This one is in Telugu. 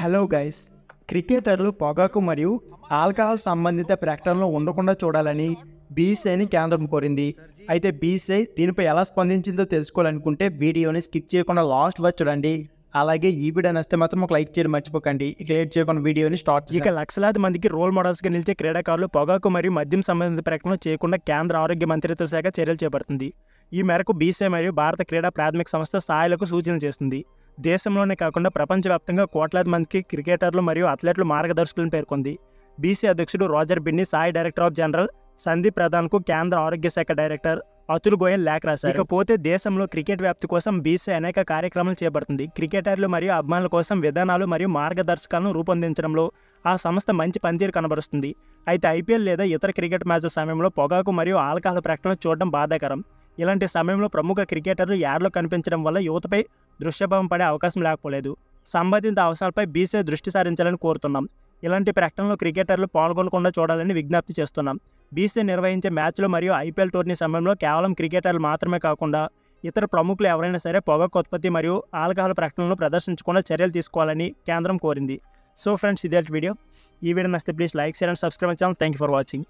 హలో గైస్, క్రికెటర్లు పొగాకు మరియు ఆల్కహాల్ సంబంధిత ప్రకటనలు ఉండకుండా చూడాలని బీసీఐని కేంద్రం కోరింది. అయితే బీసీఐ దీనిపై ఎలా స్పందించిందో తెలుసుకోవాలనుకుంటే వీడియోని స్కిప్ చేయకుండా లాస్ట్ వరకు చూడండి. అలాగే ఈ వీడియో నచ్చితే మాత్రం ఒక లైక్ చేయడం మర్చిపోకండి. ఇక లేట్ చేయకుండా వీడియోని స్టార్ట్. ఇక లక్షలాది మందికి రోల్ మోడల్స్గా నిలిచే క్రీడాకారులు పొగాకు మరియు మద్యం సంబంధిత ప్రకటనలు చేయకుండా కేంద్ర ఆరోగ్య మంత్రిత్వ శాఖ చర్యలు చేపడుతుంది. ఈ మేరకు బీసీఐ మరియు భారత క్రీడా ప్రాథమిక సంస్థ స్థాయిలకు సూచనలు చేస్తుంది. దేశంలోనే కాకుండా ప్రపంచవ్యాప్తంగా కోట్లాది మందికి క్రికెటర్లు మరియు అథ్లెట్లు మార్గదర్శకులను పేర్కొంది. బీసీఐ అధ్యక్షుడు రోజర్ బిన్నీ సాయి డైరెక్టర్ ఆఫ్ జనరల్ సందీప్ ప్రధాన్కు కేంద్ర ఆరోగ్య శాఖ డైరెక్టర్ అతుల్ గోయల్ లేఖ రాశారు. ఇకపోతే దేశంలో క్రికెట్ వ్యాప్తి కోసం బీసీఐ అనేక కార్యక్రమాలు చేపడుతుంది. క్రికెటర్లు మరియు అభిమానుల కోసం విధానాలు మరియు మార్గదర్శకాలను రూపొందించడంలో ఆ సంస్థ మంచి పనితీరు కనబరుస్తుంది. అయితే ఐపీఎల్ లేదా ఇతర క్రికెట్ మ్యాచ్ల సమయంలో పొగాకు మరియు ఆల్కహాల్ ప్రకటనలు చూడడం బాధాకరం. ఇలాంటి సమయంలో ప్రముఖ క్రికెటర్లు యాడ్లో కనిపించడం వల్ల యువతపై దృశ్యభావం పడే అవకాశం లేకపోలేదు. సంబంధిత అంశాలపై బీసీఐ దృష్టి సారించాలని కోరుతున్నాం. ఇలాంటి ప్రకటనలో క్రికెటర్లు పాల్గొనకుండా చూడాలని విజ్ఞప్తి చేస్తున్నాం. బీసీఐ నిర్వహించే మ్యాచ్లు మరియు ఐపీఎల్ టోర్నీ సమయంలో కేవలం క్రికెటర్లు మాత్రమే కాకుండా ఇతర ప్రముఖులు ఎవరైనా సరే పొగాకు ఉత్పత్తి మరియు ఆల్కహాల్ ప్రకటనలను ప్రదర్శించకుండా చర్యలు తీసుకోవాలని కేంద్రం కోరింది. సో ఫ్రెండ్స్, ఇదే వీడియో. ఈ వీడియో నచ్చితే please like, share and subscribe channel. Thank you for watching.